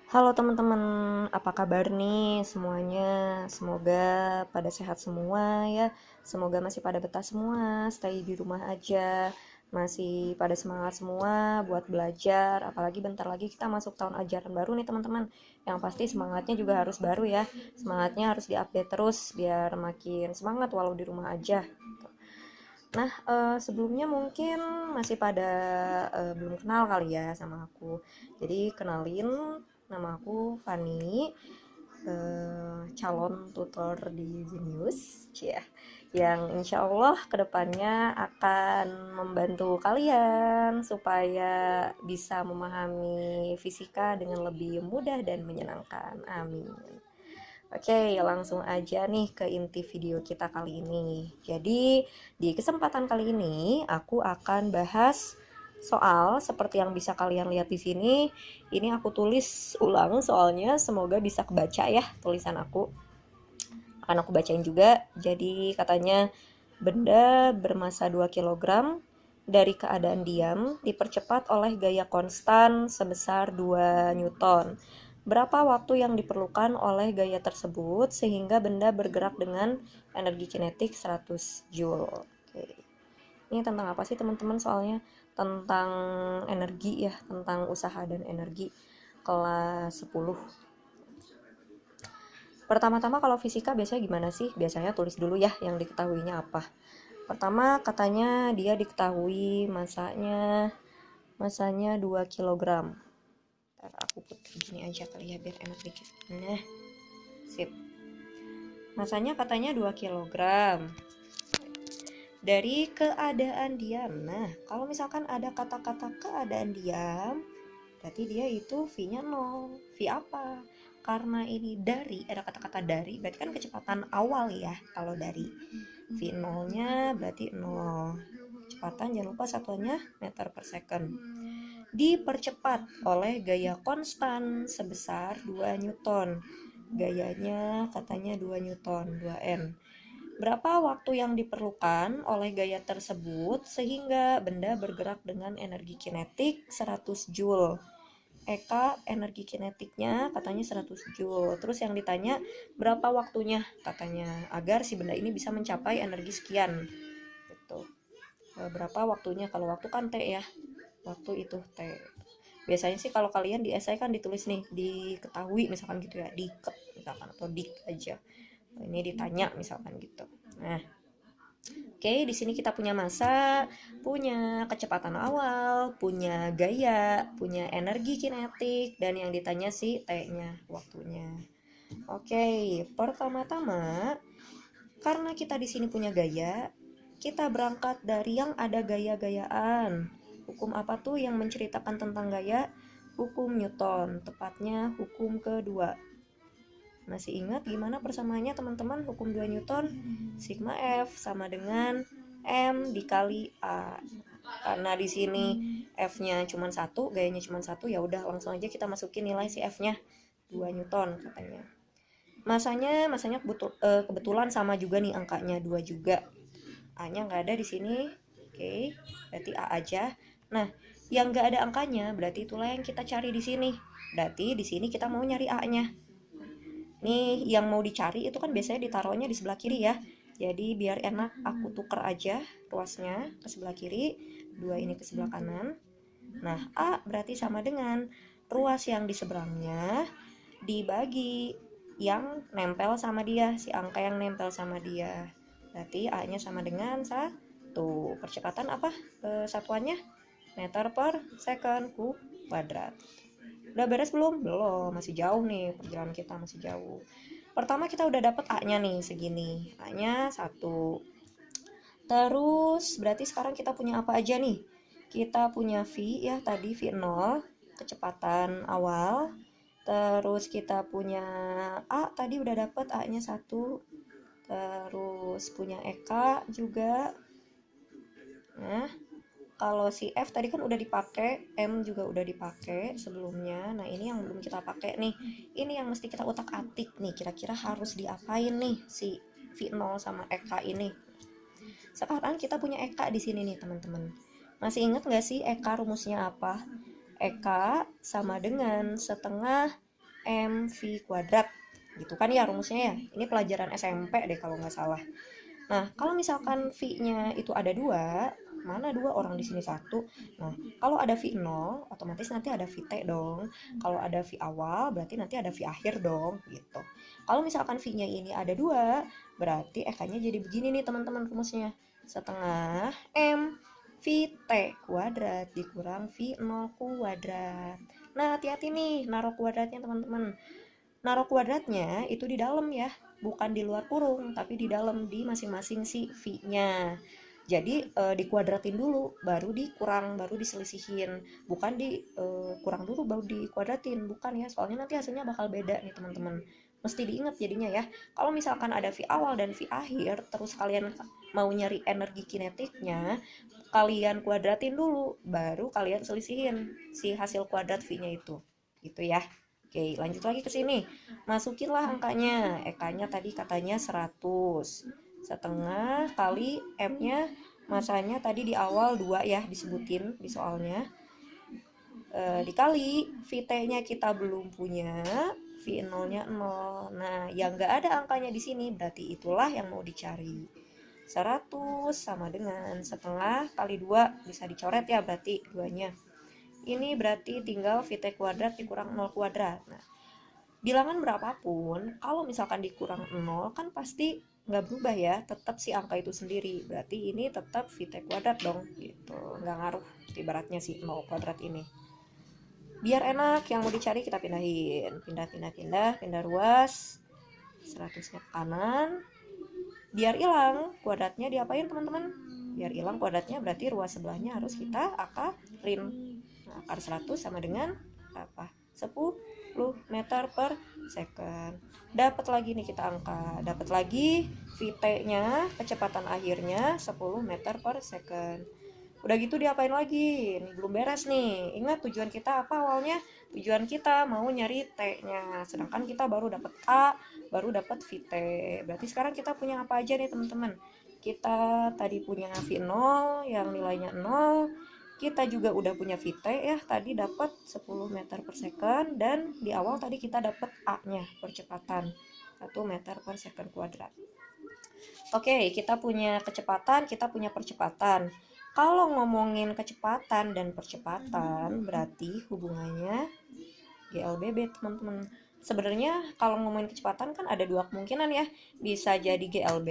Halo teman-teman, apa kabar nih semuanya? Semoga pada sehat semua ya. Semoga masih pada betah semua, stay di rumah aja. Masih pada semangat semua buat belajar, apalagi bentar lagi kita masuk tahun ajaran baru nih teman-teman. Yang pasti semangatnya juga harus baru ya. Semangatnya harus diupdate terus biar makin semangat walau di rumah aja. Nah, sebelumnya mungkin masih pada belum kenal kali ya sama aku. Jadi kenalin, nama aku Fani, calon tutor di Zenius, ya, yang insya Allah kedepannya akan membantu kalian supaya bisa memahami fisika dengan lebih mudah dan menyenangkan. Amin. Oke, langsung aja nih ke inti video kita kali ini. Jadi, di kesempatan kali ini aku akan bahas soal seperti yang bisa kalian lihat di sini. Ini aku tulis ulang soalnya, semoga bisa kebaca ya tulisan aku. Akan aku bacain juga. Jadi, katanya benda bermassa 2 kilogram dari keadaan diam dipercepat oleh gaya konstan sebesar 2 Newton. Berapa waktu yang diperlukan oleh gaya tersebut sehingga benda bergerak dengan energi kinetik 100 Joule. Oke. Ini tentang apa sih teman-teman soalnya? Tentang energi ya, tentang usaha dan energi kelas 10. Pertama-tama kalau fisika biasanya gimana sih? Biasanya tulis dulu ya yang diketahuinya apa. Pertama katanya dia diketahui masanya 2 kilogram. Ntar aku put gini aja kali ya biar enak dikit. Nah, sip. Masanya katanya 2 kilogram. Dari keadaan diam. Nah, kalau misalkan ada kata-kata keadaan diam, berarti dia itu V-nya 0. V apa? Karena ini dari, ada kata-kata dari, berarti kan kecepatan awal ya kalau dari. V 0-nya berarti 0. Kecepatan jangan lupa satuannya meter per second. Dipercepat oleh gaya konstan sebesar 2 Newton. Gayanya katanya 2 Newton, 2 N. Berapa waktu yang diperlukan oleh gaya tersebut sehingga benda bergerak dengan energi kinetik 100 Joule. Eka energi kinetiknya katanya 100 Joule. Terus yang ditanya berapa waktunya katanya agar si benda ini bisa mencapai energi sekian. Gitu. Berapa waktunya? Kalau waktu kan T ya. Waktu itu T. Biasanya sih kalau kalian di esai kan ditulis nih, diketahui misalkan gitu ya, diket misalkan atau dik aja. Ini ditanya misalkan gitu. Nah, oke, di sini kita punya massa, punya kecepatan awal, punya gaya, punya energi kinetik, dan yang ditanya sih T-nya, waktunya. Oke, pertama-tama karena kita di sini punya gaya, kita berangkat dari yang ada gaya-gayaan. Hukum apa tuh yang menceritakan tentang gaya? Hukum Newton, tepatnya hukum kedua. Masih ingat gimana persamaannya teman-teman? Hukum 2 Newton, sigma F sama dengan M dikali A. Karena di sini F-nya cuma 1, gayanya cuma 1, ya udah langsung aja kita masukin nilai si F-nya 2 Newton katanya. Masanya kebetulan sama juga nih angkanya 2 juga. A-nya nggak ada di sini. Oke, berarti A aja. Nah, yang nggak ada angkanya berarti itulah yang kita cari di sini. Berarti di sini kita mau nyari A-nya. Nih yang mau dicari itu kan biasanya ditaruhnya di sebelah kiri ya. Jadi biar enak aku tuker aja ruasnya ke sebelah kiri, 2 ini ke sebelah kanan. Nah, A berarti sama dengan ruas yang di seberangnya dibagi yang nempel sama dia, si angka yang nempel sama dia. Berarti A-nya sama dengan 1. Percepatan apa? Satuannya meter per second kuadrat. Udah beres belum? Belum, masih jauh nih, perjalanan kita masih jauh. Pertama kita udah dapet A-nya nih segini. A-nya 1. Terus berarti sekarang kita punya apa aja nih? Kita punya V ya, tadi V0, kecepatan awal. Terus kita punya A, tadi udah dapet A-nya 1. Terus punya Eka juga. Nah, kalau si F tadi kan udah dipakai, M juga udah dipakai sebelumnya. Nah, ini yang belum kita pakai nih. Ini yang mesti kita utak-atik nih. Kira-kira harus diapain nih si V0 sama Eka ini. Sekarang kita punya Eka di sini nih, teman-teman. Masih ingat nggak sih Eka rumusnya apa? Eka sama dengan setengah mv kuadrat gitu kan ya rumusnya ya. Ini pelajaran SMP deh kalau nggak salah. Nah, kalau misalkan V-nya itu ada dua, mana dua orang di sini satu. Nah, kalau ada V0, otomatis nanti ada VT dong. Kalau ada V awal, berarti nanti ada V akhir dong, gitu. Kalau misalkan V-nya ini ada dua, berarti EK-nya jadi begini nih teman-teman rumusnya. Setengah M VT kuadrat dikurang V0 kuadrat. Nah, hati-hati nih naruh kuadratnya teman-teman. Naruh kuadratnya itu di dalam ya, bukan di luar kurung, tapi di dalam di masing-masing si V-nya. Jadi dikuadratin dulu, baru dikurang, baru diselisihin. Bukan kurang dulu baru dikuadratin, bukan ya. Soalnya nanti hasilnya bakal beda nih teman-teman. Mesti diingat jadinya ya. Kalau misalkan ada V awal dan V akhir, terus kalian mau nyari energi kinetiknya, kalian kuadratin dulu, baru kalian selisihin si hasil kuadrat V-nya itu. Gitu ya. Oke, lanjut lagi ke sini. Masukinlah angkanya. EK-nya tadi katanya 100. Setengah kali M-nya, masanya tadi di awal 2 ya disebutin di soalnya. Dikali VT-nya kita belum punya, V0-nya 0. Nah, yang nggak ada angkanya di sini berarti itulah yang mau dicari. 100 sama dengan setengah kali 2, bisa dicoret ya berarti duanya. Ini berarti tinggal VT kuadrat dikurang 0 kuadrat. Nah, bilangan berapapun, kalau misalkan dikurang 0 kan pasti nggak berubah ya, tetap si angka itu sendiri. Berarti ini tetap VT kuadrat dong, gitu. Nggak ngaruh ibaratnya si 0 kuadrat ini. Biar enak, yang mau dicari kita pindahin. Pindah ruas. 100-nya ke kanan. Biar hilang kuadratnya diapain teman-teman? Biar hilang kuadratnya berarti ruas sebelahnya harus kita akarin. Nah, akar 100 sama dengan apa? 10 meter per second. Dapat lagi nih kita angka. Dapat lagi VT-nya, kecepatan akhirnya 10 meter per second. Udah gitu diapain lagi? Ini belum beres nih. Ingat tujuan kita apa awalnya? Tujuan kita mau nyari T-nya. Sedangkan kita baru dapat A, baru dapat VT. Berarti sekarang kita punya apa aja nih teman-teman? Kita tadi punya V0 yang nilainya 0. Kita juga udah punya VT ya, tadi dapat 10 meter per second, dan di awal tadi kita dapat A-nya, percepatan 1 meter per second kuadrat. Oke, kita punya kecepatan, kita punya percepatan. Kalau ngomongin kecepatan dan percepatan, berarti hubungannya GLBB teman-teman. Sebenarnya kalau ngomongin kecepatan kan ada dua kemungkinan ya, bisa jadi GLB,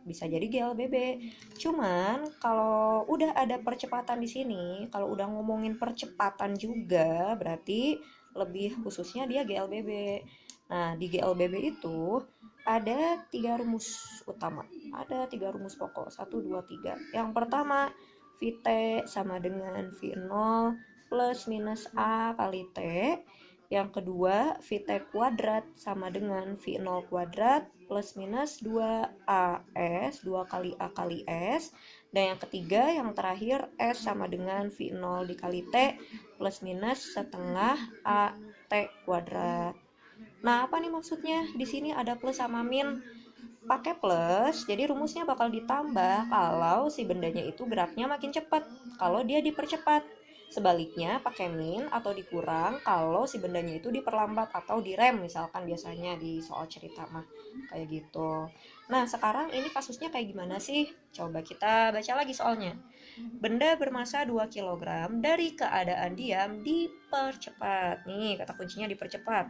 bisa jadi GLBB. Cuman kalau udah ada percepatan di sini, kalau udah ngomongin percepatan juga berarti lebih khususnya dia GLBB. Nah, di GLBB itu ada 3 rumus utama, ada 3 rumus pokok, 1, 2, 3. Yang pertama, VT sama dengan V0 plus minus A kali T. Yang kedua, VT kuadrat sama dengan V0 kuadrat plus minus 2AS, 2 kali A kali S. Dan yang ketiga, yang terakhir, S sama dengan V0 dikali T plus minus setengah AT kuadrat. Nah, apa nih maksudnya? Di sini ada plus sama min. Pakai plus, jadi rumusnya bakal ditambah kalau si bendanya itu geraknya makin cepat, kalau dia dipercepat. Sebaliknya pakai min atau dikurang kalau si bendanya itu diperlambat atau direm, misalkan biasanya di soal cerita mah kayak gitu. Nah, sekarang ini kasusnya kayak gimana sih? Coba kita baca lagi soalnya. Benda bermasa 2 kg dari keadaan diam dipercepat. Nih, kata kuncinya dipercepat.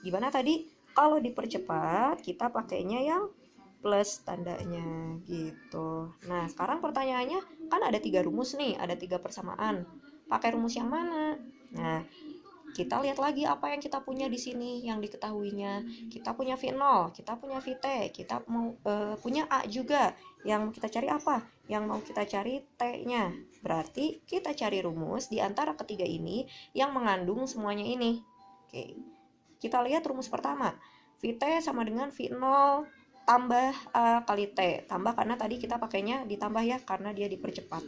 Gimana tadi? Kalau dipercepat, kita pakainya yang plus tandanya gitu. Nah, sekarang pertanyaannya kan ada 3 rumus nih, ada 3 persamaan. Pakai rumus yang mana? Nah, kita lihat lagi apa yang kita punya di sini yang diketahuinya. Kita punya V0, kita punya VT, kita mau punya A juga. Yang kita cari apa? Yang mau kita cari T-nya. Berarti kita cari rumus di antara ketiga ini yang mengandung semuanya ini. Oke. Kita lihat rumus pertama. VT sama dengan V0 tambah A kali T. Tambah karena tadi kita pakainya ditambah ya, karena dia dipercepat.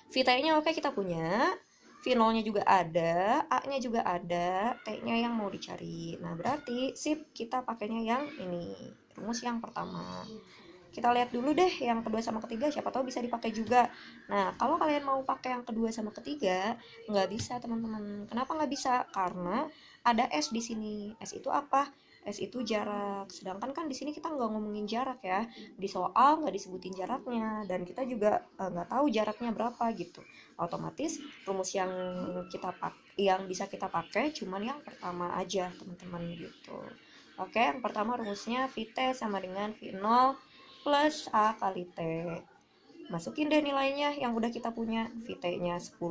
VT-nya oke kita punya, V0-nya juga ada, A-nya juga ada, T-nya yang mau dicari. Nah, berarti sip, kita pakainya yang ini, rumus yang pertama. Kita lihat dulu deh yang kedua sama ketiga, siapa tahu bisa dipakai juga. Nah, kalau kalian mau pakai yang kedua sama ketiga, nggak bisa teman-teman. Kenapa nggak bisa? Karena ada S di sini. S itu apa? S itu jarak. Sedangkan kan di sini kita nggak ngomongin jarak ya. Di soal nggak disebutin jaraknya dan kita juga nggak tahu jaraknya berapa gitu. Otomatis rumus yang bisa kita pakai cuman yang pertama aja teman-teman gitu. Oke, yang pertama rumusnya VT sama dengan V0 plus A kali T. Masukin deh nilainya yang udah kita punya. VT-nya 10,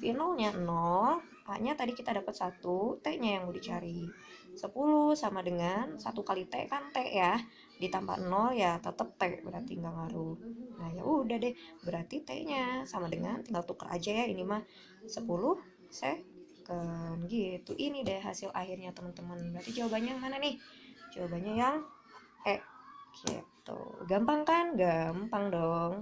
V0-nya 0, A-nya tadi kita dapat 1, T-nya yang mau dicari. 10 sama dengan 1 kali T kan T ya, ditambah 0 ya tetap T, berarti nggak ngaruh. Nah ya udah deh, berarti T-nya sama dengan, tinggal tuker aja ya, ini mah 10 second gitu. Ini deh hasil akhirnya teman-teman. Berarti jawabannya yang mana nih? Jawabannya yang E gitu. Gampang kan? Gampang dong.